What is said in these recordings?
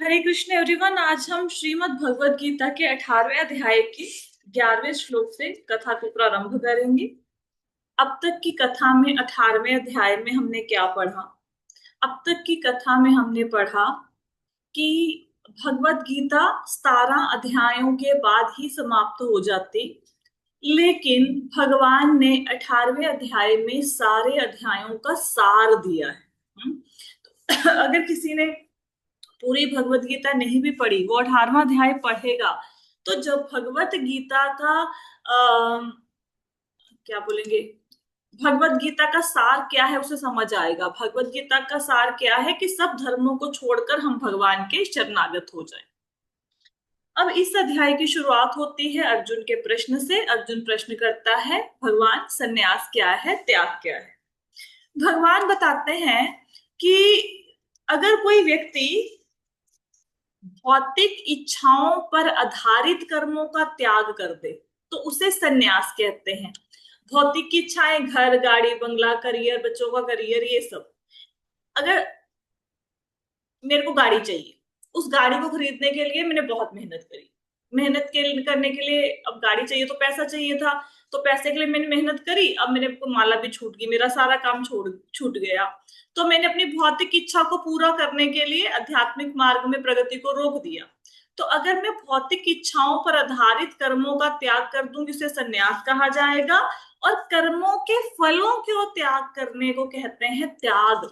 हरे Krishna everyone. आज हम श्रीमद् भगवत गीता के 18वें अध्याय के 11वें श्लोक से कथा को प्रारंभ करेंगे। अब तक की कथा में 18वें अध्याय में हमने क्या पढ़ा? अब तक की कथा में हमने पढ़ा कि भगवत गीता 17 अध्यायों के बाद ही समाप्त हो जाती, लेकिन भगवान ने 18वें अध्याय में सारे अध्यायों का सार दिया है। तो अगर किसी ने पूरी भगवत गीता नहीं भी पढ़ी, वो 18वां अध्याय पढ़ेगा, तो जब भगवत गीता का क्या बोलेंगे, भगवत गीता का सार क्या है उसे समझ आएगा। भगवत गीता का सार क्या है कि सब धर्मों को छोड़कर हम भगवान के शरणागत हो जाएं। अब इस अध्याय की शुरुआत होती है अर्जुन के प्रश्न से। अर्जुन प्रश्न करता है, भगवान सन्यास क्या है, त्याग क्या है? भगवान बताते हैं कि अगर कोई व्यक्ति भौतिक इच्छाओं पर आधारित कर्मों का त्याग कर दे तो उसे सन्यास कहते हैं। भौतिक इच्छाएं, घर, गाड़ी, बंगला, करियर, बच्चों का करियर, ये सब। अगर मेरे को गाड़ी चाहिए, उस गाड़ी को खरीदने के लिए मैंने बहुत मेहनत करी। करने के लिए, अब गाड़ी चाहिए तो पैसा चाहिए था, तो पैसे के लिए मैंने मेहनत करी। अब मेरे को माला भी छूट गई, मेरा सारा काम छोड़ छूट गया। तो मैंने अपनी भौतिक इच्छा को पूरा करने के लिए आध्यात्मिक मार्ग में प्रगति को रोक दिया। तो अगर मैं भौतिक इच्छाओं पर आधारित कर्मों का त्याग कर दूं, जिसे संन्यास कहा जाएगा। और कर्मों के फलों को त्याग करने को कहते हैं त्याग।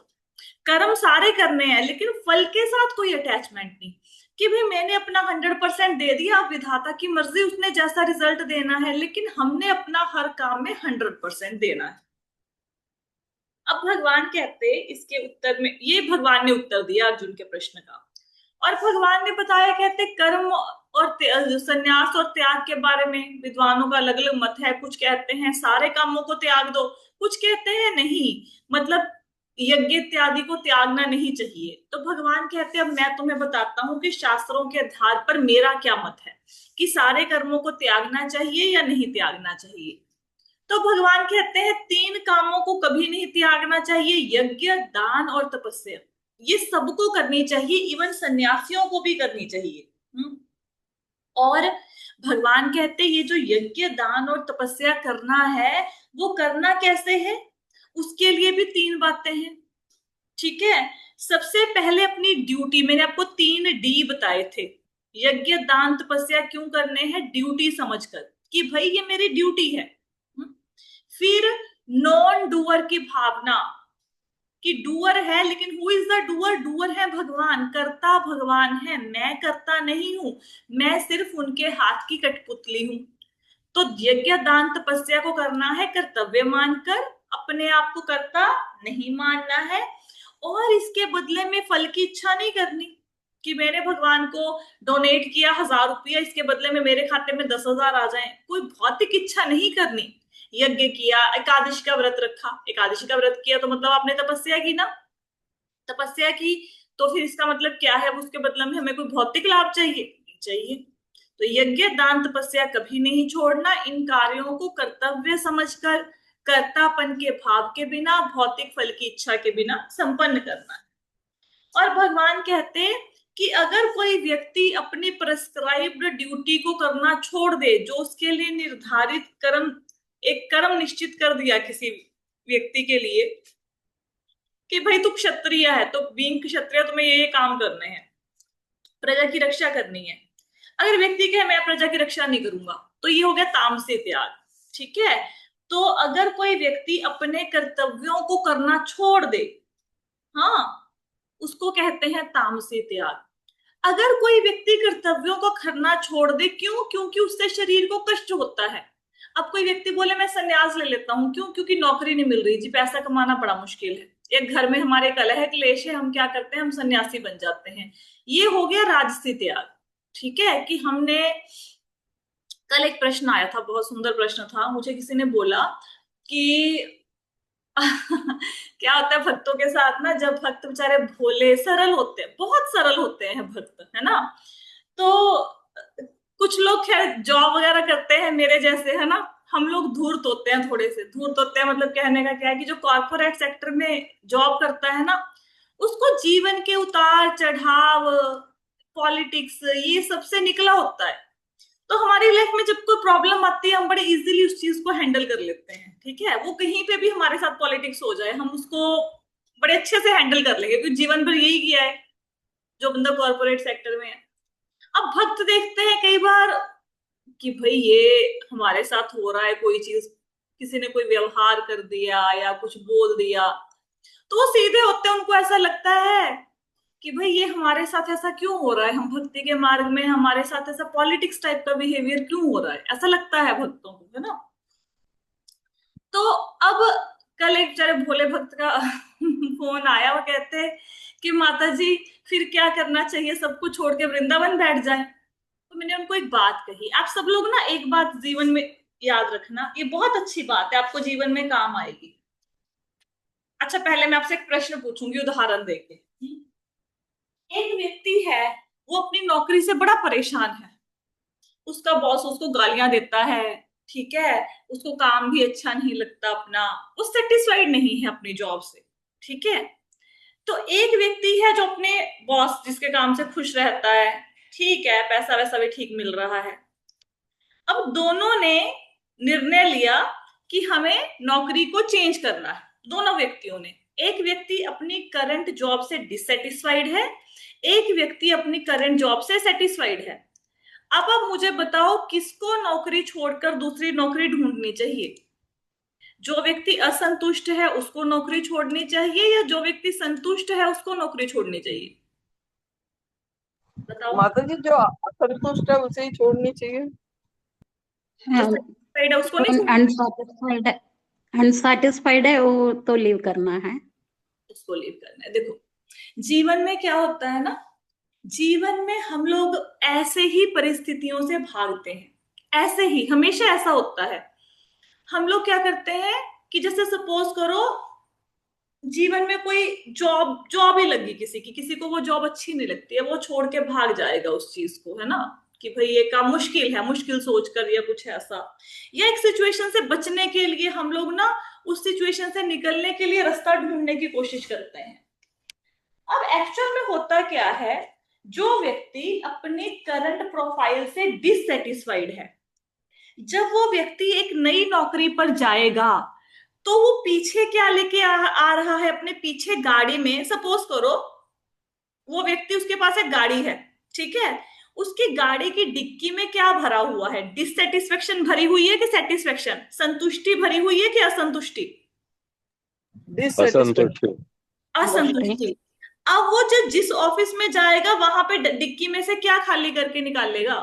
कर्म सारे करने हैं, लेकिन फल के साथ कोई अटैचमेंट नहीं कि भाई मैंने अपना 100% दे दिया, अब विधाता की मर्जी, उसने जैसा रिजल्ट देना है, लेकिन हमने अपना हर काम में 100% देना है। अब भगवान कहते, इसके उत्तर में, ये भगवान ने उत्तर दिया अर्जुन के प्रश्न का। और भगवान ने बताया, कहते कर्म और संन्यास और त्याग के बारे में विद्वानों का अलग अलग मत है। कुछ कहते हैं सारे कामों को त्याग दो, कुछ कहते हैं नहीं, मतलब यज्ञ इत्यादि को त्यागना नहीं चाहिए। तो भगवान कहते हैं, अब मैं तुम्हें बताता हूं कि शास्त्रों के आधार पर मेरा क्या मत है कि सारे कर्मों को त्यागना चाहिए या नहीं त्यागना चाहिए। तो भगवान कहते हैं तीन कामों को कभी नहीं त्यागना चाहिए, यज्ञ, दान और तपस्या। ये सबको करनी चाहिए, इवन सन्यासियों को भी करनी चाहिए। और भगवान कहते हैं ये जो यज्ञ, दान और तपस्या करना है, वो करना कैसे है, उसके लिए भी तीन बातें हैं। ठीक है। सबसे पहले अपनी ड्यूटी, मैंने आपको 3D बताए थे। यज्ञ, दान, तपस्या क्यों करने हैं? ड्यूटी समझकर कि भाई ये मेरी ड्यूटी है। फिर नॉन डूअर की भावना कि डूअर है, लेकिन who is the doer? Doer है भगवान, कर्ता भगवान है, मैं करता नहीं हूं, मैं सिर्फ उनके हाथ की कठपुतली हूं। तो यज्ञ, दान, तपस्या को करना है कर्तव्य मानकर, अपने आप को कर्ता नहीं मानना है। और इसके बदले में फल की इच्छा नहीं करनी कि मैंने भगवान को डोनेट किया 1000 रुपया, इसके बदले में मेरे खाते में 10,000 आ जाएं। कोई भौतिक इच्छा नहीं करनी। यज्ञ किया, एकादशी का व्रत रखा, एकादशी का व्रत किया तो मतलब आपने तपस्या की ना, तपस्या की, तो फिर इसका मतलब क्या है? उसके बदले में हमें कोई भौतिक लाभ चाहिए? नहीं चाहिए। तो यज्ञ, दान, तपस्या कभी नहीं छोड़ना। इन कार्यों को कर्तव्य समझकर, कर्तापन के भाव के बिना, भौतिक फल की इच्छा के बिना संपन्न करना है। और भगवान कहते हैं कि अगर कोई व्यक्ति अपनी प्रेस्क्राइब्ड ड्यूटी को करना छोड़ दे, जो उसके लिए निर्धारित कर्म, एक कर्म निश्चित कर दिया किसी व्यक्ति के लिए कि भाई तू क्षत्रिय है तो बीइंग क्षत्रिय तुम्हें ये काम करने हैं, प्रजा की रक्षा करनी है। अगर व्यक्ति कहे मैं प्रजा की रक्षा नहीं करूंगा, तो ये हो गया तामसी त्याग। ठीक है। तो अगर कोई व्यक्ति अपने कर्तव्यों को करना छोड़ दे, हाँ, उसको कहते हैं तामसी त्याग। अगर कोई व्यक्ति कर्तव्यों को करना छोड़ दे, क्यों? क्योंकि उससे शरीर को कष्ट होता है। अब कोई व्यक्ति बोले मैं संन्यास ले लेता हूँ, क्यों? क्योंकि नौकरी नहीं मिल रही जी, पैसा कमाना बड़ा मुश्किल है, एक घर में हमारे कलह क्लेश है, हम क्या करते हैं, हम सन्यासी बन जाते हैं। ये हो गया राजसी त्याग। ठीक है। कि हमने कल एक प्रश्न आया था, बहुत सुंदर प्रश्न था, मुझे किसी ने बोला कि क्या होता है भक्तों के साथ ना, जब भक्त बेचारे भोले सरल होते हैं, बहुत सरल होते हैं भक्त, है ना, तो कुछ लोग खैर जॉब वगैरह करते हैं मेरे जैसे, है ना, हम लोग धूर्त होते हैं, थोड़े से धूर्त होते हैं। मतलब कहने का क्या है कि जो कॉर्पोरेट सेक्टर में जॉब करता है ना, उसको जीवन के उतार चढ़ाव, पॉलिटिक्स, ये सबसे निकला होता है। तो हमारी लाइफ में जब कोई प्रॉब्लम आती है हम बड़े इजीली उस चीज को हैंडल कर लेते हैं, ठीक है। वो कहीं पे भी हमारे साथ पॉलिटिक्स हो जाए हम उसको बड़े अच्छे से हैंडल कर लेंगे, क्योंकि जीवन भर यही किया है जो बंदा कॉर्पोरेट सेक्टर में है। अब भक्त देखते हैं कई बार कि भाई ये हमारे साथ हो रहा है कोई चीज, किसी ने कोई व्यवहार कर दिया या कुछ बोल दिया, तो वो सीधे होते हैं, उनको ऐसा लगता है कि भाई ये हमारे साथ ऐसा क्यों हो रहा है, हम भक्ति के मार्ग में हमारे साथ ऐसा पॉलिटिक्स टाइप का बिहेवियर क्यों हो रहा है, ऐसा लगता है भक्तों को, है ना। तो अब कल एक बेचारे भोले भक्त का फोन आया, वो कहते हैं कि माता जी फिर क्या करना चाहिए, सब कुछ छोड़ के वृंदावन बैठ जाए। तो मैंने उनको एक बात कही, आप सब लोग ना एक बात जीवन में याद रखना, ये बहुत अच्छी बात है, आपको जीवन में काम आएगी। अच्छा, पहले मैं आपसे एक प्रश्न पूछूंगी उदाहरण देके। एक व्यक्ति है, वो अपनी नौकरी से बड़ा परेशान है, उसका बॉस उसको गालियां देता है, ठीक है, उसको काम भी अच्छा नहीं लगता अपना, वो सेटिस्फाइड नहीं है अपनी जॉब से, ठीक है। तो एक व्यक्ति है जो अपने बॉस जिसके काम से खुश रहता है, ठीक है, पैसा वैसा भी ठीक मिल रहा है। अब दोनों ने निर्णय लिया कि हमें नौकरी को चेंज करना है, दोनों व्यक्तियों ने। एक व्यक्ति अपनी करंट जॉब से डिससेटिस्फाइड है, एक व्यक्ति अपनी करंट जॉब से सेटिस्फाइड है। अब आप मुझे बताओ किसको नौकरी छोड़कर दूसरी नौकरी ढूंढनी चाहिए? जो व्यक्ति असंतुष्ट है उसको नौकरी छोड़नी चाहिए या जो व्यक्ति संतुष्ट है उसको नौकरी छोड़नी चाहिए? बताओ। माता जी, जो असंतुष्ट है उसे ही छोड़नी चाहिए। जो सेटिस्फाइड है उसको नहीं छोड़ना? अनसेटिस्फाइड है, अनसेटिस्फाइड है वो तो लीव करना है। उसको लीव करना है। देखो, जीवन में क्या होता है ना, जीवन में हम लोग ऐसे ही परिस्थितियों से भागते हैं, ऐसे ही हमेशा ऐसा होता है। हम लोग क्या करते हैं कि जैसे सपोज करो जीवन में कोई जॉब जॉब ही लगी किसी की, किसी को वो जॉब अच्छी नहीं लगती है, वो छोड़ के भाग जाएगा उस चीज को, है ना, कि भाई ये काम मुश्किल है, मुश्किल सोचकर या कुछ ऐसा, या एक सिचुएशन से बचने के लिए हम लोग ना उस सिचुएशन से निकलने के लिए रास्ता ढूंढने की कोशिश करते हैं। अब एक्चुअल में होता क्या है, जो व्यक्ति अपने करंट प्रोफाइल से डिससेटिस्फाइड है, जब वो व्यक्ति एक नई नौकरी पर जाएगा तो वो पीछे क्या लेके आ रहा है, अपने पीछे गाड़ी में, सपोज करो वो व्यक्ति, उसके पास एक गाड़ी है, ठीक है, उसकी गाड़ी की डिक्की में क्या भरा हुआ है? डिससेटिस्फेक्शन भरी हुई है कि सेटिस्फेक्शन, संतुष्टि भरी हुई है कि असंतुष्टि? डिससेटिस्फेक्शन। संतुष्टि। असंतुष्टि। अब वो जो जिस ऑफिस में जाएगा वहां पे डिक्की में से क्या खाली करके निकालेगा?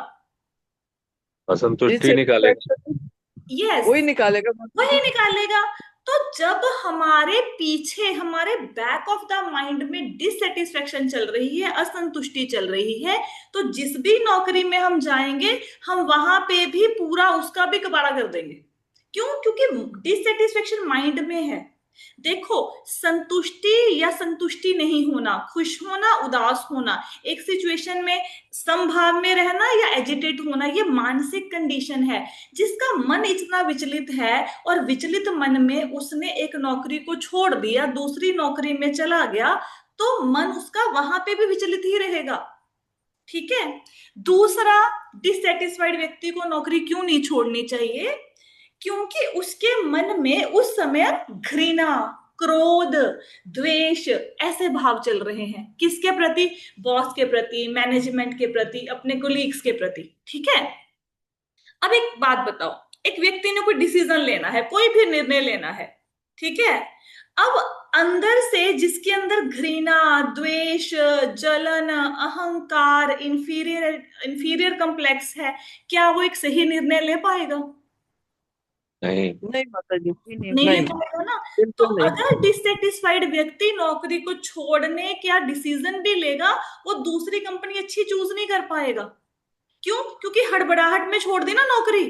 असंतुष्टि निकालेगा। डिससेटिस्फेक्शन यस, वही निकालेगा माता वही जी। निकालेगा। तो जब हमारे पीछे, हमारे बैक ऑफ द माइंड में डिससेटिस्फेक्शन चल रही है, असंतुष्टि चल रही है, तो जिस भी नौकरी में हम जाएंगे हम वहां पे भी पूरा उसका भी कबाड़ा कर देंगे। क्यों? क्योंकि डिससेटिस्फेक्शन माइंड में है। देखो, संतुष्टि या संतुष्टि नहीं होना, खुश होना, उदास होना, एक सिचुएशन में समभाव में रहना या एजिटेट होना, ये मानसिक कंडीशन है। जिसका मन इतना विचलित है और विचलित मन में उसने एक नौकरी को छोड़ दिया, दूसरी नौकरी में चला गया, तो मन उसका वहां पे भी विचलित ही रहेगा, ठीक है। दूसरा, डिससेटिस्फाइड व्यक्ति को नौकरी क्यों नहीं छोड़नी चाहिए? क्योंकि उसके मन में उस समय घृणा, क्रोध, द्वेष ऐसे भाव चल रहे हैं। किसके प्रति? बॉस के प्रति, मैनेजमेंट के प्रति, अपने कोलीग्स के प्रति, ठीक है। अब एक बात बताओ, एक व्यक्ति ने कोई डिसीजन लेना है, कोई भी निर्णय लेना है, ठीक है। अब अंदर से जिसके अंदर घृणा, द्वेष, जलन, अहंकार, इंफीरियर इंफीरियर कॉम्प्लेक्स है, क्या वो एक सही निर्णय ले पाएगा? नहीं। नहीं माता जी, नहीं ले नहीं, पाएगा ना। तो बिल्कुल नहीं। अगर डिससेटिस्फाइड व्यक्ति नौकरी को छोड़ने का डिसीजन भी लेगा, वो दूसरी कंपनी अच्छी चूज नहीं कर पाएगा। क्यों? क्योंकि हड़बड़ाहट में छोड़ दी ना नौकरी,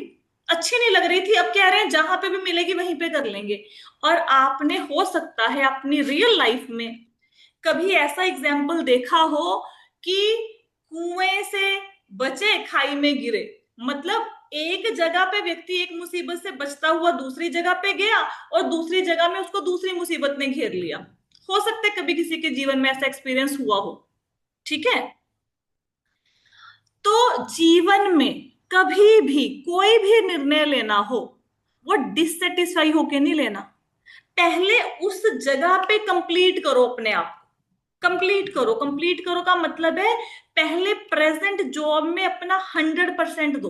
अच्छी नहीं लग रही थी, अब कह रहे हैं जहां पे भी मिलेगी वहीं पे कर लेंगे। और आपने हो सकता है अपनी रियल लाइफ में कभी ऐसा एग्जाम्पल देखा हो कि कुएं से बचे खाई में गिरे, मतलब एक जगह पे व्यक्ति एक मुसीबत से बचता हुआ दूसरी जगह पे गया और दूसरी जगह में उसको दूसरी मुसीबत ने घेर लिया। हो सकता है कभी किसी के जीवन में ऐसा एक्सपीरियंस हुआ हो, ठीक है। तो जीवन में कभी भी कोई भी निर्णय लेना हो, वो डिससेटिस्फाई होके नहीं लेना। पहले उस जगह पे कंप्लीट करो अपने आप को। कंप्लीट करो, कंप्लीट करो का मतलब है पहले प्रेजेंट जॉब में अपना 100% दो,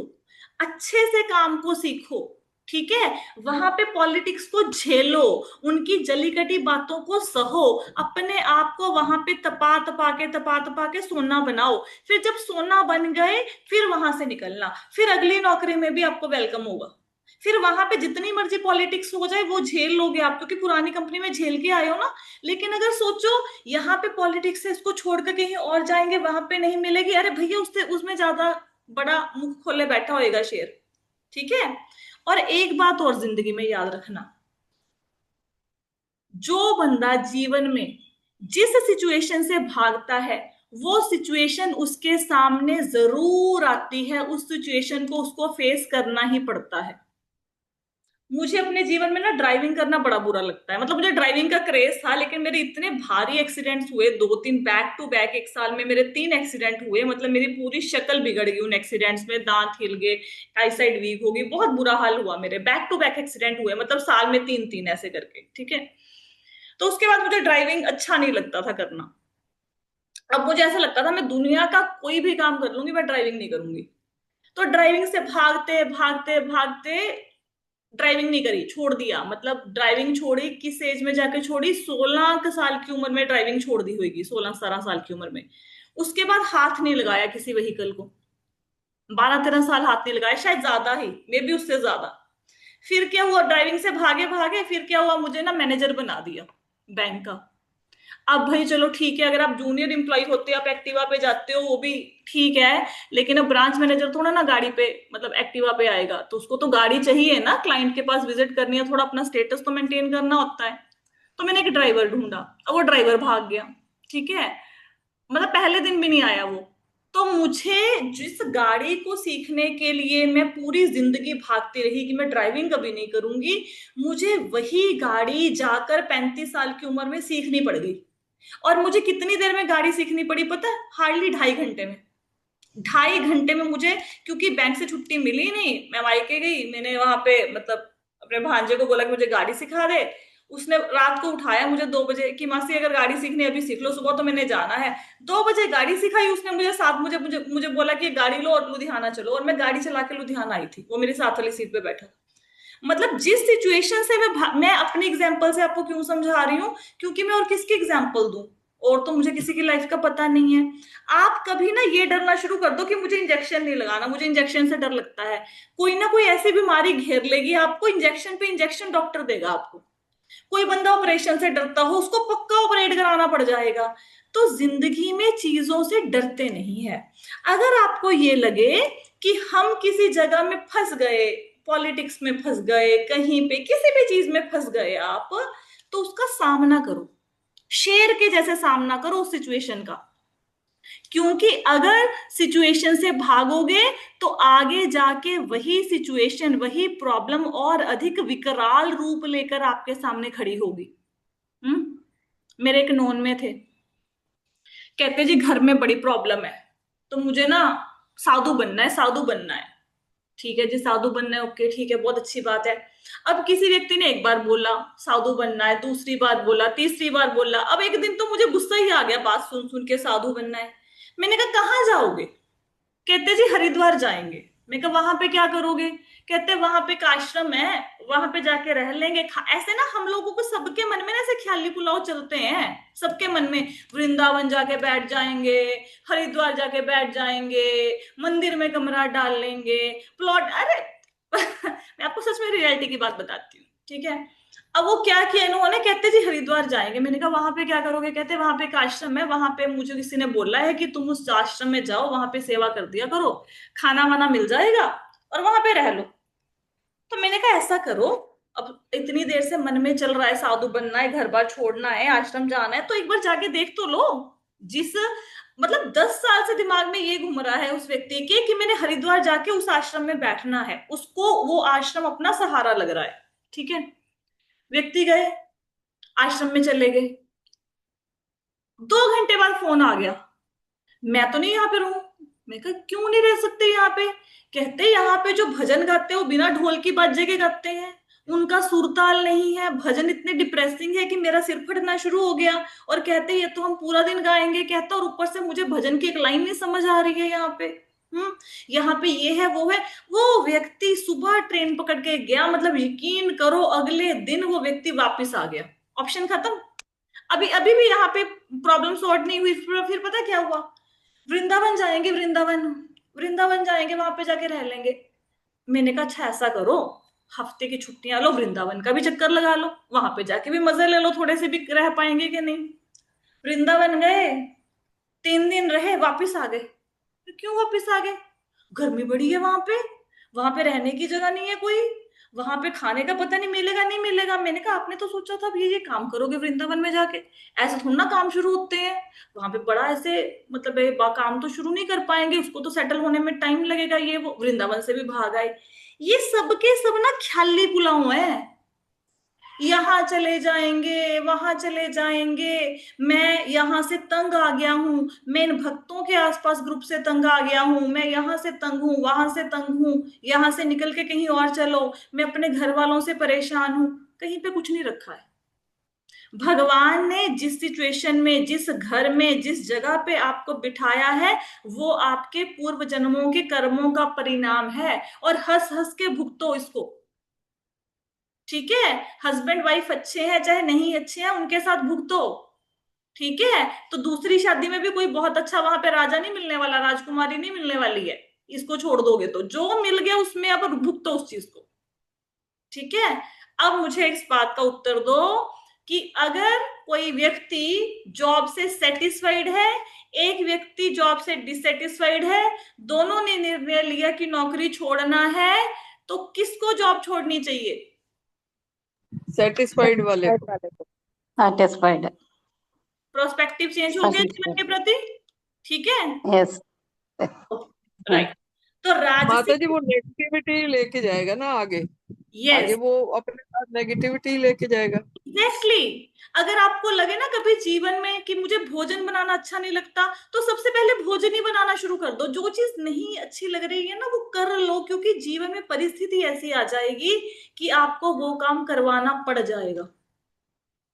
अच्छे से काम को सीखो, ठीक है। वहां पे पॉलिटिक्स को झेलो, उनकी जली कटी बातों को सहो, अपने आप को वहां पे तपा के सोना बनाओ। फिर जब सोना बन गए, फिर वहां से निकलना, फिर अगली नौकरी में भी आपको वेलकम होगा। फिर वहां पे जितनी मर्जी पॉलिटिक्स हो जाए वो झेल लोगे आप, क्योंकि पुरानी कंपनी में झेल के आए हो ना। लेकिन अगर सोचो यहाँ पे पॉलिटिक्स है, इसको छोड़कर कहीं और जाएंगे, वहां पे नहीं मिलेगी, अरे भैया उससे उसमें ज्यादा बड़ा मुंह खोले बैठा होएगा शेर, ठीक है। और एक बात और जिंदगी में याद रखना, जो बंदा जीवन में जिस सिचुएशन से भागता है, वो सिचुएशन उसके सामने जरूर आती है, उस सिचुएशन को उसको फेस करना ही पड़ता है। मुझे अपने जीवन में ना ड्राइविंग करना बड़ा बुरा लगता है, मतलब मुझे ड्राइविंग का क्रेज था, लेकिन मेरे इतने भारी एक्सीडेंट्स हुए, 2-3 बैक टू बैक, एक साल में मेरे 3 एक्सीडेंट हुए, मतलब मेरी पूरी शक्ल बिगड़ गई उन एक्सीडेंट्स में, दांत हिल गए, आई साइड वीक हो गई, बहुत बुरा हाल हुआ मेरे, बैक टू बैक एक्सीडेंट हुए, मतलब साल में 3-3 ऐसे करके, ठीक है। तो उसके बाद मुझे ड्राइविंग अच्छा नहीं लगता था करना। अब मुझे ऐसा लगता था मैं दुनिया का कोई भी काम कर लूंगी, मैं ड्राइविंग नहीं करूंगी। तो ड्राइविंग से भागते भागते भागते ड्राइविंग नहीं करी, छोड़ दिया, मतलब ड्राइविंग छोड़ी, किस एज में जाके छोड़ी, 16 साल की उम्र में ड्राइविंग छोड़ दी होगी, 16-17 साल की उम्र में। उसके बाद हाथ नहीं लगाया किसी व्हीकल को, 12-13 साल हाथ नहीं लगाया, शायद ज्यादा ही, मे बी उससे ज्यादा। फिर क्या हुआ, ड्राइविंग से भागे भागे फिर क्या हुआ, मुझे ना मैनेजर बना दिया बैंक का। अब भाई चलो ठीक है, अगर आप जूनियर एम्प्लॉय होते आप एक्टिवा पे जाते हो वो भी ठीक है, लेकिन अब ब्रांच मैनेजर थोड़ा ना गाड़ी पे, मतलब एक्टिवा पे आएगा, तो उसको तो गाड़ी चाहिए ना, क्लाइंट के पास विजिट करनी है, थोड़ा अपना स्टेटस तो मेंटेन करना होता है। तो मैंने एक ड्राइवर ढूंढा, अब वो ड्राइवर भाग गया, ठीक है, मतलब पहले दिन भी नहीं आया वो। तो मुझे जिस गाड़ी को सीखने के लिए मैं पूरी जिंदगी भागती रही कि मैं ड्राइविंग कभी नहीं करूंगी, मुझे वही गाड़ी जाकर 35 साल की उम्र में सीखनी पड़ गई। और मुझे कितनी देर में गाड़ी सीखनी पड़ी पता है, हार्डली 2.5 घंटे में। 2.5 घंटे में मुझे, क्योंकि बैंक से छुट्टी मिली नहीं, मैं मायके गई, मैंने वहां पे मतलब अपने भांजे को बोला कि मुझे गाड़ी सिखा दे। उसने रात को उठाया मुझे 2 बजे कि मासी अगर गाड़ी सीखनी है अभी सीख लो, सुबह तो मैंने जाना है। 2 बजे गाड़ी सिखाई उसने मुझे, साथ मुझे मुझे मुझे बोला कि गाड़ी लो और लुधियाना चलो, और मैं गाड़ी चला के लुधियाना आई थी, वो मेरी साथ वाली सीट पे बैठा था। मतलब जिस सिचुएशन से मैं अपनी एग्जांपल से आपको क्यों समझा रही हूँ, क्योंकि मैं और किसकी एग्जांपल दूं, और तो मुझे किसी की लाइफ का पता नहीं है। आप कभी ना ये डरना शुरू कर दो कि मुझे इंजेक्शन नहीं लगाना, मुझे इंजेक्शन से डर लगता है। कोई ना कोई ऐसी बीमारी घेर लेगी आपको, इंजेक्शन पे इंजेक्शन डॉक्टर देगा आपको। कोई बंदा ऑपरेशन से डरता हो, उसको पक्का ऑपरेट कराना पड़ जाएगा। तो जिंदगी में चीजों से डरते नहीं है। अगर आपको ये लगे कि हम किसी जगह में फंस गए, पॉलिटिक्स में फंस गए, कहीं पे किसी भी चीज में फंस गए आप, तो उसका सामना करो, शेर के जैसे सामना करो उस सिचुएशन का। क्योंकि अगर सिचुएशन से भागोगे तो आगे जाके वही सिचुएशन, वही प्रॉब्लम और अधिक विकराल रूप लेकर आपके सामने खड़ी होगी। मेरे एक नोन में थे, कहते जी घर में बड़ी प्रॉब्लम है, तो मुझे ना साधु बनना है, साधु बनना है। ठीक है जी, साधु बनना है, ओके ठीक है, बहुत अच्छी बात है। अब किसी व्यक्ति ने एक बार बोला साधु बनना है, दूसरी बार बोला, तीसरी बार बोला, अब एक दिन तो मुझे गुस्सा ही आ गया बात सुन सुन के, साधु बनना है। मैंने कहा कहाँ जाओगे, कहते जी हरिद्वार जाएंगे। मैं कहा वहां पे क्या करोगे, कहते वहां पे एक आश्रम है, वहां पे जाके रह लेंगे। ऐसे ना हम लोगों को सबके मन में ना ऐसे ख्याली पुलाव चलते हैं, सबके मन में वृंदावन जाके बैठ जाएंगे, हरिद्वार जाके बैठ जाएंगे, मंदिर में कमरा डाल लेंगे, प्लॉट, अरे मैं आपको सच में रियलिटी की बात बताती हूँ, ठीक है। अब वो क्या किया इन्होंने, कहते जी हरिद्वार जाएंगे। मैंने कहा वहां पे क्या करोगे, कहते वहां पे एक आश्रम है, वहां पे मुझे किसी ने बोला है कि तुम उस आश्रम में जाओ, वहां पे सेवा कर दिया करो, खाना वाना मिल जाएगा और वहां पे रह लो। तो मैंने कहा ऐसा करो, अब इतनी देर से मन में चल रहा है साधु बनना है, घर बार छोड़ना है, आश्रम जाना है, तो एक बार जाके देख तो लो। जिस मतलब 10 साल से दिमाग में ये घूम रहा है उस व्यक्ति के कि मैंने हरिद्वार जाके उस आश्रम में बैठना है, उसको वो आश्रम अपना सहारा लग रहा है, ठीक है। व्यक्ति गए, आश्रम में चले गए, 2 घंटे बाद फोन आ गया, मैं तो नहीं यहाँ पे रहूं, मैं कहा क्यों नहीं रह सकते यहाँ पे? कहते यहाँ पे जो भजन गाते हैं वो बिना ढोल की बाजे के गाते हैं, उनका सुरताल नहीं है, भजन इतने डिप्रेसिंग है कि मेरा सिर फटना शुरू हो गया। और कहते ये तो हम पूरा दिन गाएंगे, कहता और ऊपर से मुझे भजन की एक लाइन नहीं समझ आ रही है यहाँ पे। यहाँ पे ये है वो है। वो व्यक्ति सुबह ट्रेन पकड़ के गया, मतलब यकीन करो अगले दिन वो व्यक्ति वापस आ गया, ऑप्शन खत्म। अभी अभी भी यहाँ पे प्रॉब्लम सॉर्ट नहीं हुई। फिर पता क्या हुआ, वृंदावन जाएंगे, वृंदावन जाएंगे, वहां पे जाके रह लेंगे। मैंने कहा अच्छा ऐसा करो, हफ्ते की छुट्टियां लो, वृंदावन का भी चक्कर लगा लो, वहां पे जाके भी मजे ले लो, थोड़े से भी रह पाएंगे कि नहीं। वृंदावन गए, 3 दिन रहे, वापिस आ गए। क्यों वापिस आ गए? गर्मी बड़ी है वहां पे रहने की जगह नहीं है कोई, वहां पे खाने का पता नहीं मिलेगा नहीं मिलेगा। मैंने कहा आपने तो सोचा था ये काम करोगे वृंदावन में जाके, ऐसे थोड़ा ना काम शुरू होते हैं वहां पे, बड़ा ऐसे मतलब काम तो शुरू नहीं कर पाएंगे, उसको तो सेटल होने में टाइम लगेगा। ये वो वृंदावन से भी भाग आए। ये सबके सब ना ख्याली पुलाव है, यहाँ चले जाएंगे वहां चले जाएंगे, मैं यहाँ से तंग आ गया हूँ, मैं इन भक्तों के आसपास ग्रुप से तंग आ गया हूँ, मैं यहाँ से तंग हूँ, वहां से तंग हूँ, यहाँ से निकल के कहीं और चलो, मैं अपने घर वालों से परेशान हूँ। कहीं पे कुछ नहीं रखा है। भगवान ने जिस सिचुएशन में, जिस घर में, जिस जगह पे आपको बिठाया है, वो आपके पूर्व जन्मों के कर्मों का परिणाम है, और हंस हंस के भुगतो इसको। ठीक है, हस्बैंड वाइफ अच्छे हैं चाहे नहीं अच्छे हैं, उनके साथ भुगतो। ठीक है, तो दूसरी शादी में भी कोई बहुत अच्छा वहां पे राजा नहीं मिलने वाला, राजकुमारी नहीं मिलने वाली है, इसको छोड़ दोगे तो जो मिल गया उसमें अब भुगतो उस चीज को। ठीक है, अब मुझे इस बात का उत्तर दो कि अगर कोई व्यक्ति जॉब से सेटिस्फाइड है, एक व्यक्ति जॉब से डिससेटिस्फाइड है, दोनों ने निर्णय लिया कि नौकरी छोड़ना है, तो किसको जॉब छोड़नी चाहिए? सेटिस्फाइड वाले को। satisfied प्रोस्पेक्टिव चेंज हो गया जीवन के प्रति। ठीक है, yes राइट। तो माता राजसी, जी वो नेगेटिविटी लेके जाएगा ना आगे, आगे यस वो अपने साथ नेगेटिविटी लेके जाएगा। एग्जैक्टली। अगर आपको लगे ना कभी जीवन में कि मुझे भोजन बनाना अच्छा नहीं लगता, तो सबसे पहले भोजन ही बनाना शुरू कर दो। जो चीज नहीं अच्छी लग रही है ना वो कर लो, क्योंकि जीवन में परिस्थिति ऐसी आ जाएगी कि आपको वो काम करवाना पड़ जाएगा,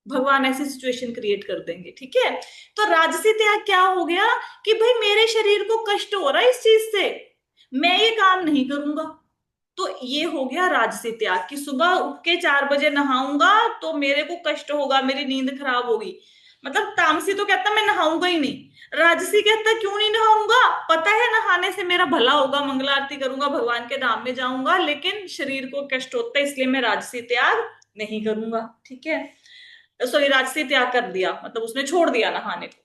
भगवान ऐसी सिचुएशन क्रिएट कर देंगे। ठीक है, तो राजसी त्याग क्या हो गया कि भाई मेरे शरीर को कष्ट हो रहा है इस चीज से, मैं ये काम नहीं करूंगा। तो ये हो गया राजसी त्याग कि सुबह उठ के 4 बजे नहाऊंगा तो मेरे को कष्ट होगा, मेरी नींद खराब होगी। मतलब तामसी तो कहता मैं नहाऊंगा ही नहीं, राजसी कहता क्यों नहीं नहाऊंगा, पता है नहाने से मेरा भला होगा, मंगला आरती करूंगा, भगवान के धाम में जाऊंगा, लेकिन शरीर को कष्ट होता है इसलिए मैं राजसी त्याग नहीं करूंगा। ठीक है, सॉरी राजसी त्याग कर दिया, मतलब उसने छोड़ दिया नहाने को।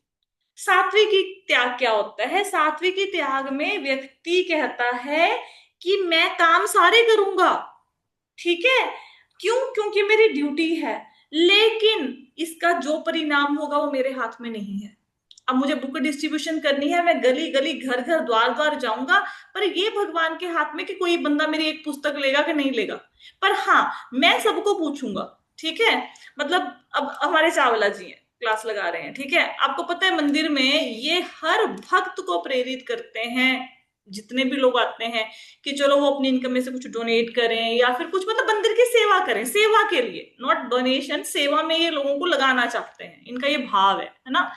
सात्विकी त्याग क्या होता है? सात्विकी त्याग में व्यक्ति कहता है कि मैं काम सारे करूंगा, ठीक है, क्यों? क्योंकि मेरी ड्यूटी है, लेकिन इसका जो परिणाम होगा वो मेरे हाथ में नहीं है। अब मुझे बुक डिस्ट्रीब्यूशन करनी है, मैं गली गली घर घर द्वार द्वार जाऊंगा, पर ये भगवान के हाथ में कि कोई बंदा मेरी एक पुस्तक लेगा कि नहीं लेगा। पर हाँ, मैं सबको पूछूंगा। ठीक है, मतलब अब हमारे चावला जी हैं, क्लास लगा रहे हैं, ठीक है, आपको पता है मंदिर में ये हर भक्त को प्रेरित करते हैं, जितने भी लोग आते हैं, कि चलो वो अपनी इनकम में से कुछ डोनेट करें या फिर कुछ, मतलब मंदिर की सेवा करें, सेवा के लिए, नॉट डोनेशन, सेवा में ये लोगों को लगाना चाहते हैं, इनका ये भाव है ना।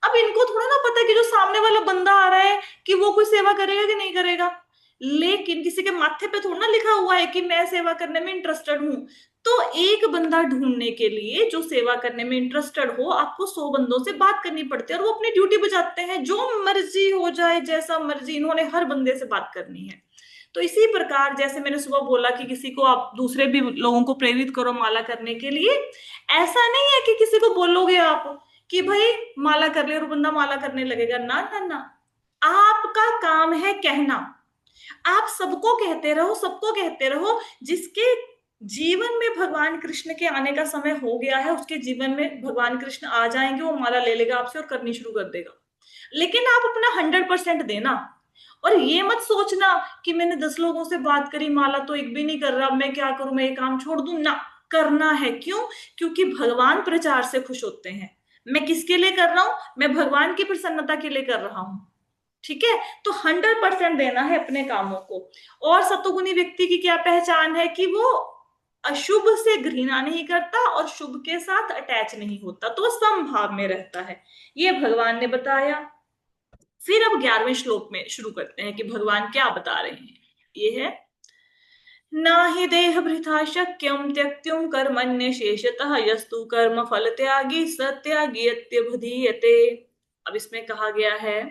अब इनको थोड़ा ना पता है कि जो सामने वाला बंदा आ रहा है कि वो कोई सेवा करेगा कि नहीं करेगा, लेकिन किसी के माथे पे थोड़ा ना लिखा हुआ है कि मैं सेवा करने में इंटरेस्टेड हूं। तो एक बंदा ढूंढने के लिए जो सेवा करने में इंटरेस्टेड हो, आपको 100 बंदों से बात करनी पड़ती है, और वो अपनी ड्यूटी बजाते हैं, जो मर्जी हो जाए, जैसा मर्जी, इन्होंने हर बंदे से बात करनी है। तो इसी प्रकार जैसे मैंने सुबह बोला कि किसी को आप दूसरे भी लोगों को प्रेरित करो माला करने के लिए, ऐसा नहीं है कि किसी को बोलोगे आप कि भाई माला कर ले और बंदा माला करने लगेगा, ना ना ना, आपका काम है कहना। आप सबको कहते रहो, सबको कहते रहो, जिसके जीवन में भगवान कृष्ण के आने का समय हो गया है, उसके जीवन में भगवान कृष्ण आ जाएंगे, वो माला ले लेगा आपसे और करनी शुरू कर देगा। लेकिन आप अपना 100% देना, और ये मत सोचना कि मैंने 10 लोगों से बात करी, माला तो एक भी नहीं कर रहा, मैं क्या करूं, मैं ये काम छोड़ दूं ना। करना है, क्यों? क्योंकि भगवान प्रचार से खुश होते हैं। मैं किसके लिए कर रहा हूं? मैं भगवान की प्रसन्नता के लिए कर रहा हूं। ठीक है, तो 100% देना है अपने कामों को। और सतोगुनी व्यक्ति की क्या पहचान है कि वो अशुभ से घृणा नहीं करता और शुभ के साथ अटैच नहीं होता, तो समभाव में रहता है, ये भगवान ने बताया। फिर अब 11वें श्लोक में शुरू करते हैं कि भगवान क्या बता रहे हैं। ये है, ना हि देह भृथा शक्यम त्यक्तुम कर्मण्य शेषतः यस्तु कर्म फल त्यागी सत्यागीयत्यभिधीयते। अब इसमें कहा गया है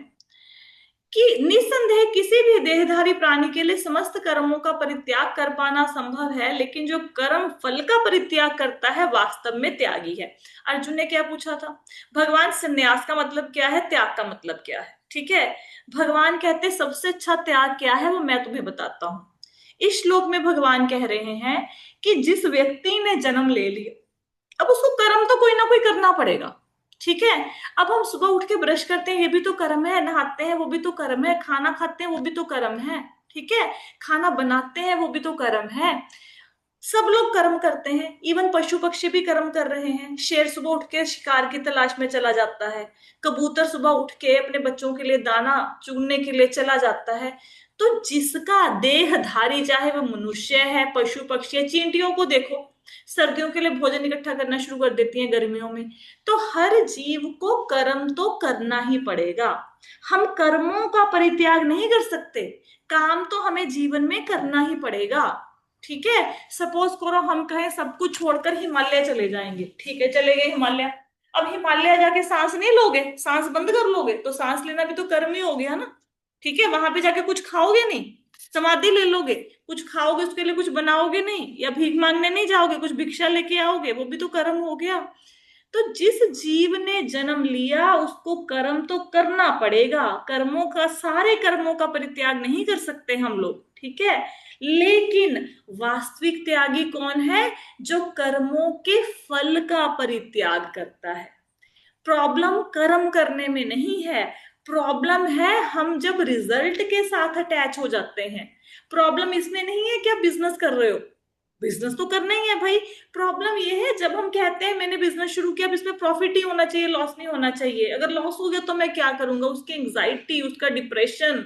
कि निसंदेह किसी भी देहधारी प्राणी के लिए समस्त कर्मों का परित्याग कर पाना संभव है, लेकिन जो कर्म फल का परित्याग करता है वास्तव में त्यागी है। अर्जुन ने क्या पूछा था, भगवान संन्यास का मतलब क्या है, त्याग का मतलब क्या है। ठीक है, भगवान कहते सबसे अच्छा त्याग क्या है वो मैं तुम्हें बताता हूं। इस श्लोक में भगवान कह रहे हैं कि जिस व्यक्ति ने जन्म ले लिया, अब उसको कर्म तो कोई ना कोई करना पड़ेगा। ठीक है, अब हम सुबह उठ के ब्रश करते हैं, ये भी तो कर्म है, नहाते हैं वो भी तो कर्म है, खाना खाते हैं वो भी तो कर्म है। ठीक है, खाना बनाते हैं वो भी तो कर्म है। सब लोग कर्म करते हैं, इवन पशु पक्षी भी कर्म कर रहे हैं। शेर सुबह उठ के शिकार की तलाश में चला जाता है, कबूतर सुबह उठ के अपने बच्चों के लिए दाना चुगने के लिए चला जाता है। तो जिसका देहधारी, चाहे वो मनुष्य है, पशु पक्षी है, चींटियों को देखो, सर्दियों के लिए भोजन इकट्ठा करना शुरू कर देती हैं गर्मियों में। तो हर जीव को कर्म तो करना ही पड़ेगा, हम कर्मों का परित्याग नहीं कर सकते, काम तो हमें जीवन में करना ही पड़ेगा। ठीक है, सपोज करो हम कहें सब कुछ छोड़कर हिमालय चले जाएंगे, ठीक है चले गए हिमालय। अब हिमालय जाके सांस नहीं लोगे, सांस बंद कर लोगे, तो सांस लेना भी तो कर्म ही हो गया ना। ठीक है, वहां पे जाके कुछ खाओगे नहीं, समाधि ले लोगे, कुछ खाओगे उसके लिए कुछ बनाओगे नहीं, या भीख मांगने नहीं जाओगे, कुछ भिक्षा लेके आओगे, वो भी तो कर्म हो गया। तो जिस जीव ने जन्म लिया उसको कर्म तो करना पड़ेगा, कर्मों का, सारे कर्मों का परित्याग नहीं कर सकते हम लोग। ठीक है, लेकिन वास्तविक त्यागी कौन है, जो कर्मों के फल का परित्याग करता है। प्रॉब्लम कर्म करने में नहीं है, प्रॉब्लम है हम जब रिजल्ट के साथ अटैच हो जाते हैं। प्रॉब्लम इसमें नहीं है कि आप बिजनेस कर रहे हो, बिजनेस तो करना ही है भाई। प्रॉब्लम ये है जब हम कहते हैं मैंने बिजनेस शुरू किया, अब इसमें प्रॉफिट ही होना चाहिए, लॉस नहीं होना चाहिए, अगर लॉस हो गया तो मैं क्या करूंगा, उसकी एंग्जाइटी, उसका डिप्रेशन,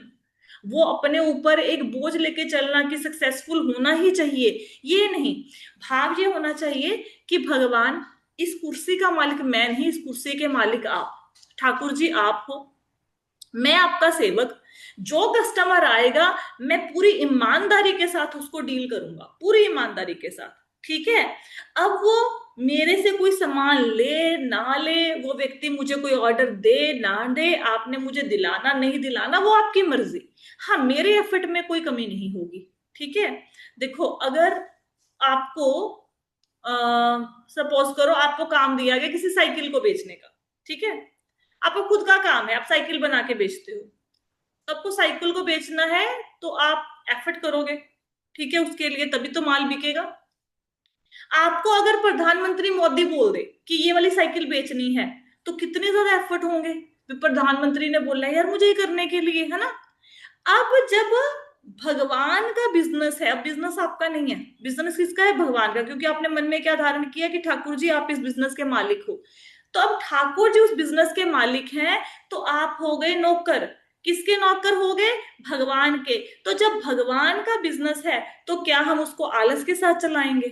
वो अपने ऊपर एक बोझ लेके चलना कि सक्सेसफुल होना ही चाहिए, ये नहीं। भाव ये होना चाहिए कि भगवान, इस कुर्सी का मालिक मैं नहीं, इस कुर्सी के मालिक आप, ठाकुर जी आप हो, मैं आपका सेवक, जो कस्टमर आएगा मैं पूरी ईमानदारी के साथ उसको डील करूंगा, पूरी ईमानदारी के साथ। ठीक है, अब वो मेरे से कोई सामान ले ना ले, वो व्यक्ति मुझे कोई ऑर्डर दे ना दे, आपने मुझे दिलाना नहीं दिलाना वो आपकी मर्जी, हाँ मेरे एफर्ट में कोई कमी नहीं होगी। ठीक है, देखो अगर आपको सपोज करो आपको काम दिया गया किसी साइकिल को बेचने का, ठीक है, आपको खुद का काम है, आप साइकिल बना के बेचते हो, तो आपको साइकिल को बेचना है तो आप एफर्ट करोगे, ठीक है, उसके लिए तभी तो माल बिकेगा। आपको अगर प्रधानमंत्री मोदी बोल दे कि ये वाली साइकिल बेचनी है, तो कितने ज्यादा एफर्ट होंगे, प्रधानमंत्री ने बोला है यार मुझे ये करने के लिए, है ना। अब जब भगवान का बिजनेस है, अब बिजनेस आपका नहीं है, बिजनेस किसका है, भगवान का, क्योंकि आपने मन में क्या धारण किया कि ठाकुर जी आप इस बिजनेस के मालिक हो। तो अब ठाकुर जी उस बिजनेस के मालिक हैं, तो आप हो गए नौकर, किसके नौकर हो गए, भगवान के। तो जब भगवान का बिजनेस है तो क्या हम उसको आलस के साथ चलाएंगे,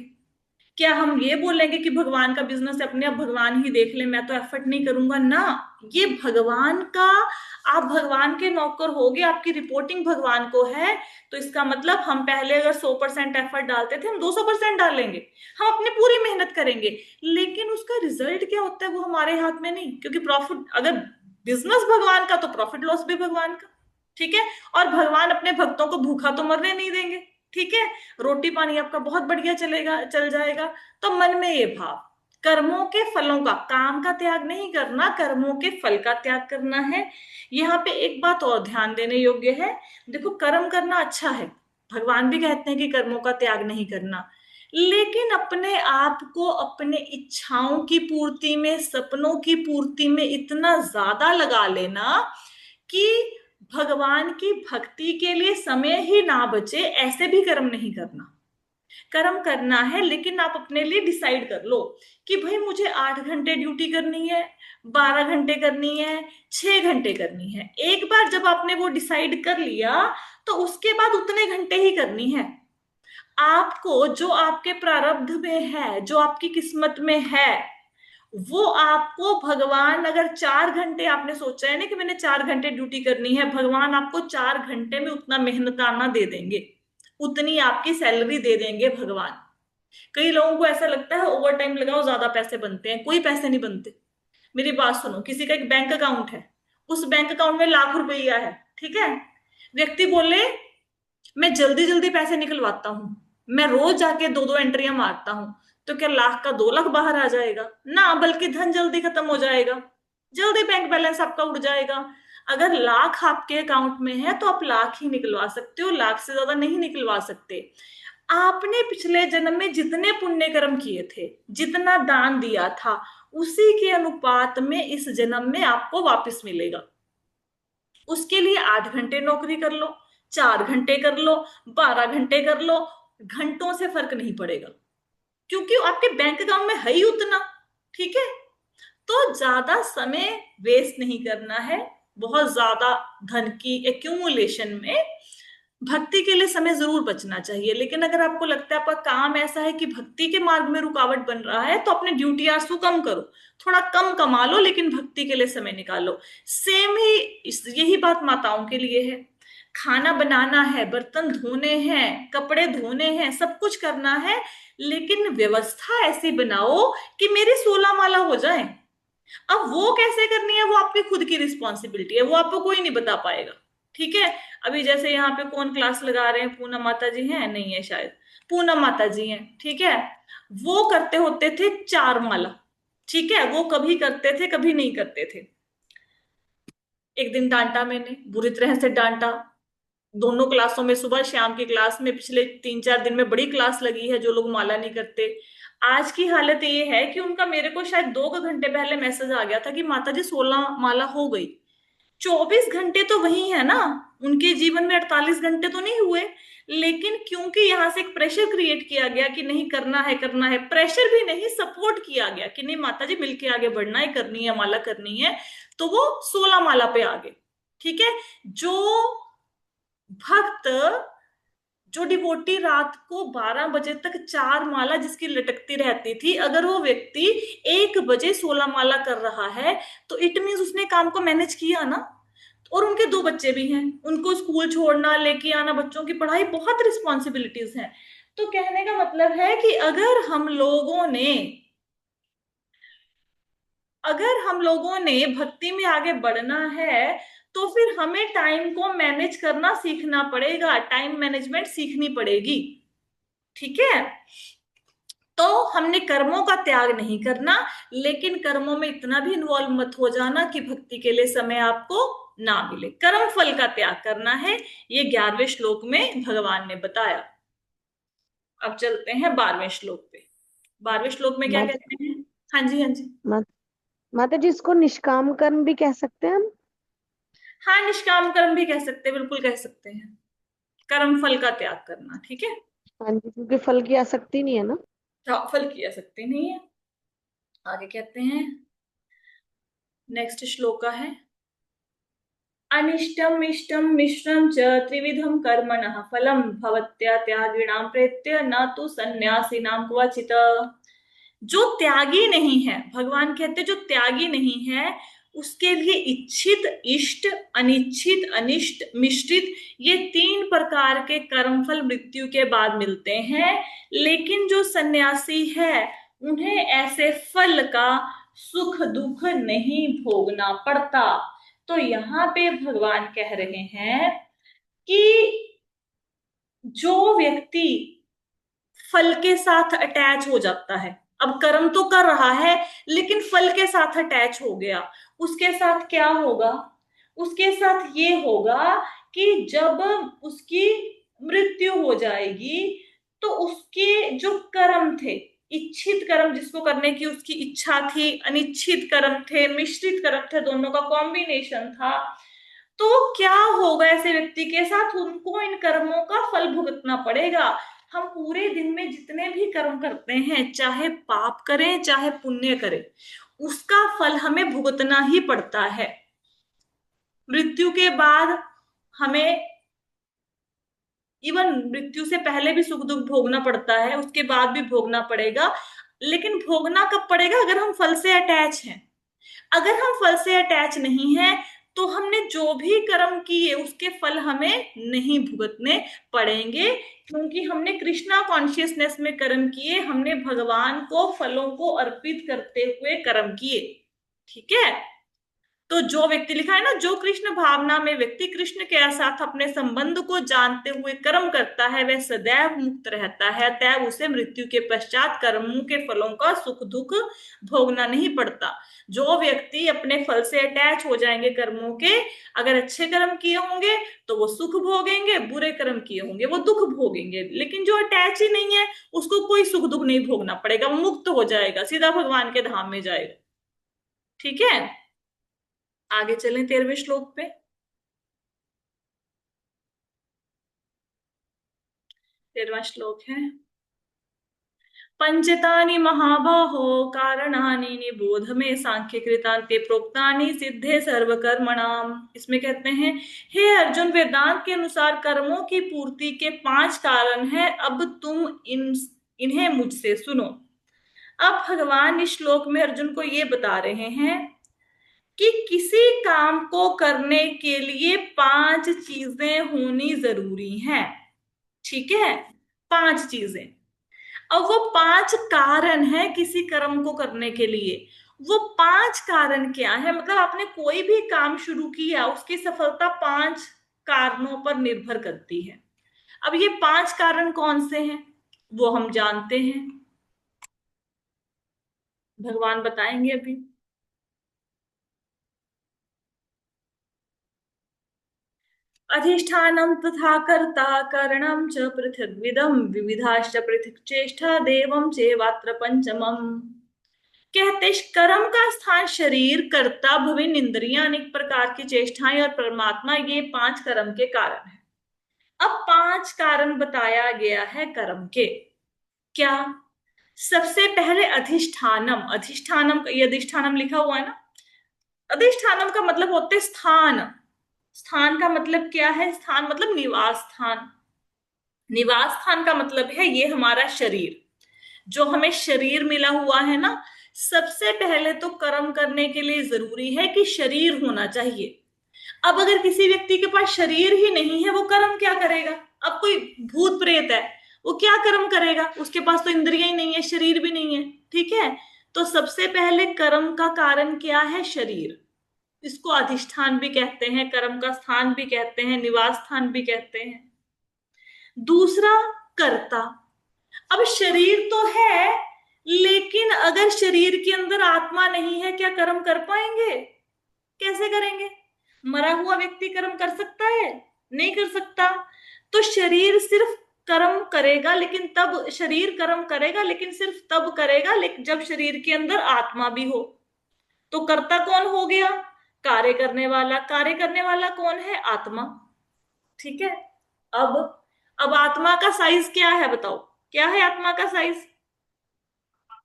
क्या हम ये बोलेंगे कि भगवान का बिजनेस अपने आप भगवान ही देख ले, मैं तो एफर्ट नहीं करूंगा ना, ये भगवान का, आप भगवान के नौकर होगे, आपकी रिपोर्टिंग भगवान को है, तो इसका मतलब हम पहले अगर 100% एफर्ट डालते थे हम 200% डालेंगे, हम अपनी पूरी मेहनत करेंगे, लेकिन उसका रिजल्ट क्या होता है वो हमारे हाथ में नहीं, क्योंकि प्रॉफिट, अगर बिजनेस भगवान का तो प्रॉफिट लॉस भी भगवान का। ठीक है, और भगवान अपने भक्तों को भूखा तो मरने नहीं देंगे, ठीक है, रोटी पानी आपका बहुत बढ़िया चलेगा, चल जाएगा। तो मन में ये भाव, कर्मों के फलों का, काम का त्याग नहीं करना, कर्मों के फल का त्याग करना है। यहाँ पे एक बात और ध्यान देने योग्य है, देखो कर्म करना अच्छा है, भगवान भी कहते हैं कि कर्मों का त्याग नहीं करना, लेकिन अपने आप को अपने इच्छाओं की पूर्ति में, सपनों की पूर्ति में इतना ज्यादा लगा लेना कि भगवान की भक्ति के लिए समय ही ना बचे, ऐसे भी कर्म नहीं करना। कर्म करना है, लेकिन आप अपने लिए डिसाइड कर लो कि भाई मुझे 8 घंटे ड्यूटी करनी है, 12 घंटे करनी है, 6 घंटे करनी है। एक बार जब आपने वो डिसाइड कर लिया तो उसके बाद उतने घंटे ही करनी है। आपको जो आपके प्रारब्ध में है, जो आपकी किस्मत में है, वो आपको भगवान, अगर 4 घंटे आपने सोचा है ना कि मैंने 4 घंटे ड्यूटी करनी है, भगवान आपको 4 घंटे में उतना मेहनताना दे देंगे, उतनी आपकी सैलरी दे देंगे भगवान। कई लोगों को ऐसा लगता है ओवर टाइम लगाओ ज्यादा पैसे बनते हैं, कोई पैसे नहीं बनते। मेरी बात सुनो, किसी का एक बैंक अकाउंट है, उस बैंक अकाउंट में लाख रुपया है, ठीक है, व्यक्ति बोले मैं जल्दी जल्दी पैसे निकलवाता हूं, मैं रोज जाके दो दो एंट्रियां मारता हूं, तो क्या लाख का 2 लाख बाहर आ जाएगा? ना, बल्कि धन जल्दी खत्म हो जाएगा, जल्दी बैंक बैलेंस आपका उड़ जाएगा। अगर लाख आपके अकाउंट में है तो आप लाख ही निकलवा सकते हो, लाख से ज्यादा नहीं निकलवा सकते। आपने पिछले जन्म में जितने पुण्य कर्म किए थे, जितना दान दिया था, उसी के अनुपात में इस जन्म में आपको वापस मिलेगा। उसके लिए 8 घंटे नौकरी कर लो, 4 घंटे कर लो, 12 घंटे कर लो, घंटों से फर्क नहीं पड़ेगा, क्योंकि आपके बैंक अकाउंट में है ही उतना। ठीक है, तो ज्यादा समय वेस्ट नहीं करना है बहुत ज्यादा धन की एक्यूमुलेशन में। भक्ति के लिए समय जरूर बचना चाहिए, लेकिन अगर आपको लगता है आपका काम ऐसा है कि भक्ति के मार्ग में रुकावट बन रहा है, तो अपने ड्यूटी आवर्स को कम करो, थोड़ा कम कमा लो, लेकिन भक्ति के लिए समय निकालो। सेम ही यही बात माताओं के लिए है। खाना बनाना है, बर्तन धोने हैं, कपड़े धोने हैं, सब कुछ करना है, लेकिन व्यवस्था ऐसी बनाओ कि मेरी 16 माला हो जाए। अब वो कैसे करनी है, वो आपकी खुद की रिस्पॉन्सिबिलिटी है, वो आपको कोई नहीं बता पाएगा। ठीक है, अभी जैसे यहाँ पे कौन क्लास लगा रहे हैं, पूनम माता जी हैं, नहीं है शायद, पूनम माता जी हैं, ठीक है, वो करते होते थे 4 माला। ठीक है, वो कभी करते थे कभी नहीं करते थे। एक दिन डांटा मैंने, बुरी तरह से डांटा, दोनों क्लासों में, सुबह शाम की क्लास में, पिछले 3-4 दिन में बड़ी क्लास लगी है जो लोग माला नहीं करते। आज की हालत ये है कि उनका मेरे को शायद 2 घंटे पहले मैसेज आ गया था कि माता जी 16 माला हो गई। 24 घंटे तो वही है ना, उनके जीवन में 48 घंटे तो नहीं हुए, लेकिन क्योंकि यहां से एक प्रेशर क्रिएट किया गया कि नहीं करना है, करना है, प्रेशर भी नहीं, सपोर्ट किया गया कि नहीं माता जी मिलके आगे बढ़ना है, करनी है माला, करनी है, तो वो 16 माला पे आ गए। ठीक है, जो भक्त, जो डिवोटी रात को 12 बजे तक 4 माला जिसकी लटकती रहती थी, अगर वो व्यक्ति 1 बजे 16 माला कर रहा है, तो इट मीन्स उसने काम को मैनेज किया ना। और उनके 2 बच्चे भी हैं, उनको स्कूल छोड़ना, लेके आना, बच्चों की पढ़ाई, बहुत रिस्पॉन्सिबिलिटीज हैं। तो कहने का मतलब है कि अगर हम लोगों ने भक्ति में आगे बढ़ना है, तो फिर हमें टाइम को मैनेज करना सीखना पड़ेगा, टाइम मैनेजमेंट सीखनी पड़ेगी। ठीक है, तो हमने कर्मों का त्याग नहीं करना, लेकिन कर्मों में इतना भी इन्वॉल्व मत हो जाना कि भक्ति के लिए समय आपको ना मिले। कर्म फल का त्याग करना है, ये 11वें श्लोक में भगवान ने बताया। अब चलते हैं 12वें श्लोक पे। 12वें श्लोक में क्या माता कहते हैं? हाँ जी, हाँ जी। मा, माता जी, इसको निष्काम कर्म भी कह सकते हैं हम? हाँ, निष्काम कर्म भी कह सकते हैं, बिल्कुल कह सकते हैं, कर्म फल का त्याग करना। ठीक है, हाँ जी, क्योंकि फल की आसक्ति नहीं है ना। फल की आसक्ति नहीं है। आगे कहते हैं, नेक्स्ट श्लोक का है, अनिष्टम इष्टम मिश्रम च त्रिविधम कर्मणः फलम भवत्या त्यागिणाम प्रेत्य न तो सन्यासिनाम क्वचित। जो त्यागी नहीं है, भगवान कहते जो त्यागी नहीं है, उसके लिए इच्छित, इष्ट, अनिच्छित, अनिष्ट, मिश्रित, ये 3 प्रकार के कर्मफल मृत्यु के बाद मिलते हैं। लेकिन जो सन्यासी है, उन्हें ऐसे फल का सुख दुख नहीं भोगना पड़ता। तो यहाँ पे भगवान कह रहे हैं कि जो व्यक्ति फल के साथ अटैच हो जाता है, अब कर्म तो कर रहा है लेकिन फल के साथ अटैच हो गया, उसके साथ क्या होगा? उसके साथ ये होगा कि जब उसकी मृत्यु हो जाएगी, तो उसके जो कर्म थे, इच्छित कर्म जिसको करने की उसकी इच्छा थी, अनिच्छित कर्म थे, मिश्रित कर्म थे, दोनों का कॉम्बिनेशन था, तो क्या होगा ऐसे व्यक्ति के साथ? उनको इन कर्मों का फल भुगतना पड़ेगा। हम पूरे दिन में जितने भी कर्म करते हैं, चाहे पाप करें चाहे पुण्य करें, उसका फल हमें भुगतना ही पड़ता है। मृत्यु के बाद हमें, इवन मृत्यु से पहले भी सुख दुख भोगना पड़ता है, उसके बाद भी भोगना पड़ेगा। लेकिन भोगना कब पड़ेगा? अगर हम फल से अटैच हैं। अगर हम फल से अटैच नहीं है तो हमने जो भी कर्म किए उसके फल हमें नहीं भुगतने पड़ेंगे, क्योंकि हमने कृष्णा कॉन्शियसनेस में कर्म किए, हमने भगवान को फलों को अर्पित करते हुए कर्म किए। ठीक है, तो जो व्यक्ति, लिखा है ना, जो कृष्ण भावना में व्यक्ति कृष्ण के साथ अपने संबंध को जानते हुए कर्म करता है वह सदैव मुक्त रहता है, अतएव उसे मृत्यु के पश्चात कर्मों के फलों का सुख दुख भोगना नहीं पड़ता। जो व्यक्ति अपने फल से अटैच हो जाएंगे कर्मों के, अगर अच्छे कर्म किए होंगे तो वो सुख भोगेंगे, बुरे कर्म किए होंगे वो दुख भोगेंगे। लेकिन जो अटैच ही नहीं है उसको कोई सुख दुख नहीं भोगना पड़ेगा, वो मुक्त हो जाएगा, सीधा भगवान के धाम में जाएगा। ठीक है, आगे चलें 13वें श्लोक पे। 13वां श्लोक है, पंचतानि महाबाहो कारणानि निबोध में सांख्य कृतांते प्रोक्तानि सिद्धे सर्वकर्मणाम। इसमें कहते हैं, हे अर्जुन, वेदांत के अनुसार कर्मों की पूर्ति के 5 कारण हैं, अब तुम इन्हें मुझसे सुनो। अब भगवान इस श्लोक में अर्जुन को ये बता रहे हैं कि किसी काम को करने के लिए 5 चीजें होनी जरूरी हैं। ठीक है, 5 चीजें। अब वो 5 कारण है किसी कर्म को करने के लिए। वो 5 कारण क्या है? मतलब आपने कोई भी काम शुरू किया, उसकी सफलता 5 कारणों पर निर्भर करती है। अब ये 5 कारण कौन से हैं वो हम जानते हैं, भगवान बताएंगे अभी। अधिष्ठानं तथा कर्ता करणं च पृथग्विदं विविधाश्च पृथक् चेष्टा देवं चेवात्र पंचमम्। कहते कर्म का स्थान शरीर, कर्ता, भविन, इंद्रियां, अनेक प्रकार की चेष्टाएं और परमात्मा, ये 5 कर्म के कारण है। अब 5 कारण बताया गया है कर्म के। क्या? सबसे पहले अधिष्ठानम। अधिष्ठानम, ये अधिष्ठानम लिखा हुआ है ना, अधिष्ठानम का मतलब होते स्थान। स्थान का मतलब क्या है? स्थान मतलब निवास स्थान। निवास स्थान का मतलब है ये हमारा शरीर, जो हमें शरीर मिला हुआ है ना। सबसे पहले तो कर्म करने के लिए जरूरी है कि शरीर होना चाहिए। अब अगर किसी व्यक्ति के पास शरीर ही नहीं है, वो कर्म क्या करेगा? अब कोई भूत प्रेत है, वो क्या कर्म करेगा? उसके पास तो इंद्रियां ही नहीं है, शरीर भी नहीं है। ठीक है, तो सबसे पहले कर्म का कारण क्या है? शरीर। इसको अधिष्ठान भी कहते हैं, कर्म का स्थान भी कहते हैं, निवास स्थान भी कहते हैं। दूसरा, कर्ता। अब शरीर तो है, लेकिन अगर शरीर के अंदर आत्मा नहीं है, क्या कर्म कर पाएंगे? कैसे करेंगे? मरा हुआ व्यक्ति कर्म कर सकता है? नहीं कर सकता। तो शरीर सिर्फ कर्म करेगा, लेकिन तब शरीर कर्म करेगा, लेकिन सिर्फ तब करेगा जब शरीर के अंदर आत्मा भी हो। तो कर्ता कौन हो गया? कार्य करने वाला। कार्य करने वाला कौन है? आत्मा। ठीक है, अब आत्मा का साइज क्या है बताओ? क्या है आत्मा का साइज?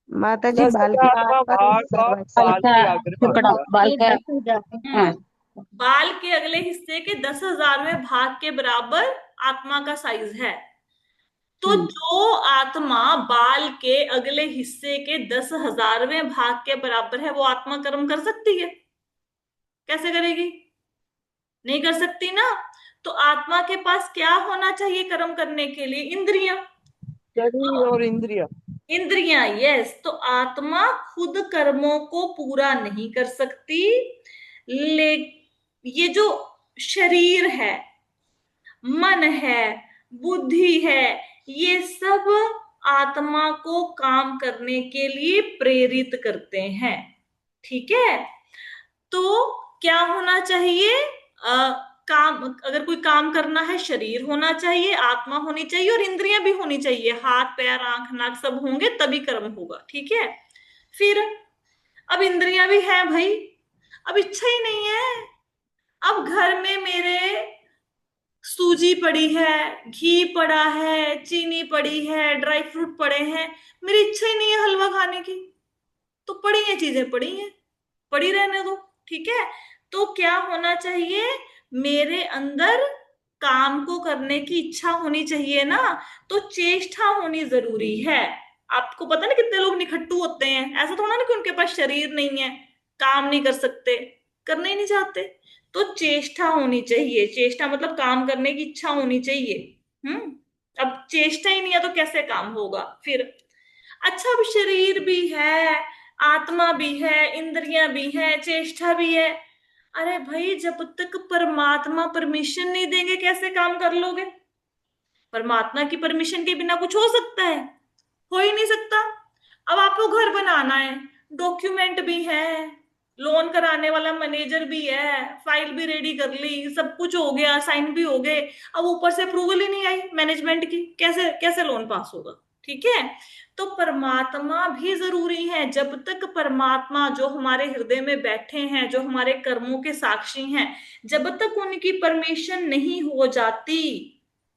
माता जी, 10,000 बाल के का भाग और बाल के अग्र भाग का। बाल का हाँ, बाल के अगले हिस्से के 10,000वें भाग के बराबर आत्मा का साइज है। तो जो आत्मा बाल के अगले हिस्से के 10,000वें भाग के बराबर है, वो आत्मा कर्म कर सकती है? कैसे करेगी? नहीं कर सकती ना। तो आत्मा के पास क्या होना चाहिए कर्म करने के लिए? इंद्रियां। शरीर और इंद्रिया। इंद्रियां, यस। तो आत्मा खुद कर्मों को पूरा नहीं कर सकती, ले ये जो शरीर है, मन है, बुद्धि है, ये सब आत्मा को काम करने के लिए प्रेरित करते हैं। ठीक है, तो क्या होना चाहिए? काम, अगर कोई काम करना है, शरीर होना चाहिए, आत्मा होनी चाहिए और इंद्रियां भी होनी चाहिए। हाथ पैर आंख नाक सब होंगे तभी कर्म होगा। ठीक है, फिर अब इंद्रियां भी है भाई, अब इच्छा ही नहीं है। अब घर में मेरे सूजी पड़ी है, घी पड़ा है, चीनी पड़ी है, ड्राई फ्रूट पड़े हैं, मेरी इच्छा ही नहीं है हलवा खाने की, तो पड़ी है, चीजें पड़ी हैं, पड़ी रहने दो, ठीक है। तो क्या होना चाहिए, मेरे अंदर काम को करने की इच्छा होनी चाहिए ना, तो चेष्टा होनी जरूरी है। आपको पता ना कितने लोग निखट्टू होते हैं, ऐसा थोड़ा ना कि उनके पास शरीर नहीं है, काम नहीं कर सकते, करने ही नहीं चाहते। तो चेष्टा होनी चाहिए, चेष्टा मतलब काम करने की इच्छा होनी चाहिए। अब चेष्टा ही नहीं है तो कैसे काम होगा फिर। अच्छा, अब शरीर भी है, आत्मा भी है, इंद्रियां भी है, चेष्टा भी है। अरे भाई, जब तक परमात्मा परमिशन नहीं देंगे कैसे काम कर लोगे। परमात्मा की परमिशन के बिना कुछ हो सकता है? हो ही नहीं सकता। अब आपको घर बनाना है, डॉक्यूमेंट भी है, लोन कराने वाला मैनेजर भी है, फाइल भी रेडी कर ली, सब कुछ हो गया, साइन भी हो गए, अब ऊपर से अप्रूवल ही नहीं आई मैनेजमेंट की, कैसे कैसे लोन पास होगा। ठीक है, तो परमात्मा भी जरूरी है। जब तक परमात्मा जो हमारे हृदय में बैठे हैं, जो हमारे कर्मों के साक्षी हैं, जब तक उनकी परमिशन नहीं हो जाती,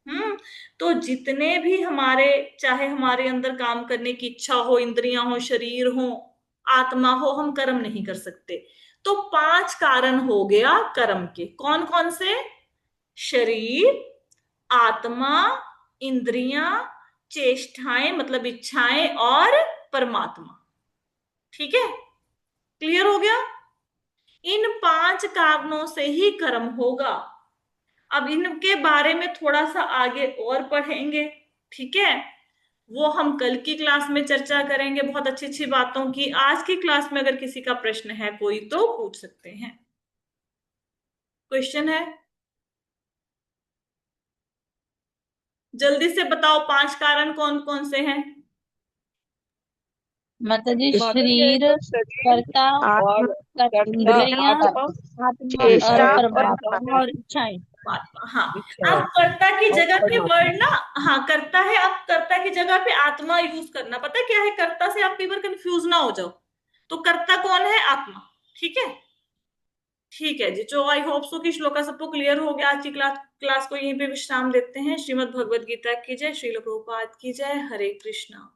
हम्म तो जितने भी हमारे, चाहे हमारे अंदर काम करने की इच्छा हो, इंद्रियां हो, शरीर हो, आत्मा हो, हम कर्म नहीं कर सकते। तो 5 कारण हो गया कर्म के, कौन कौन से? शरीर, आत्मा, इंद्रियां, चेष्टाएं मतलब इच्छाएं, और परमात्मा। ठीक है, क्लियर हो गया। इन 5 कारणों से ही कर्म होगा। अब इनके बारे में थोड़ा सा आगे और पढ़ेंगे, ठीक है, वो हम कल की क्लास में चर्चा करेंगे, बहुत अच्छी अच्छी बातों की। आज की क्लास में अगर किसी का प्रश्न है कोई तो पूछ सकते हैं। क्वेश्चन है? जल्दी से बताओ, 5 कारण कौन कौन से हैं? माता जी, माता जी, शरीर, तो शरीर कर्ता, और आत्मा, कर्ता, इंद्रियां, आत्मा, आत्मा और चेष्टा और परमात्मा चेष्टा, और इच्छाएं। परमात्मा, हाँ। इच्छा आप कर्ता की और जगह पे परमात्मा। वर्ड ना, हाँ कर्ता है, आप कर्ता की जगह पे आत्मा यूज करना। पता है क्या है, कर्ता से आप कई बार कंफ्यूज ना हो जाओ। तो कर्ता कौन है? आत्मा। ठीक है, ठीक है जी। जो आई होप सो कि श्लोका सबको क्लियर हो गया। आज की क्लास क्लास को यहीं पे विश्राम देते हैं। श्रीमद् भगवद गीता की जय, श्रील प्रभुपाद की जय, हरे कृष्णा।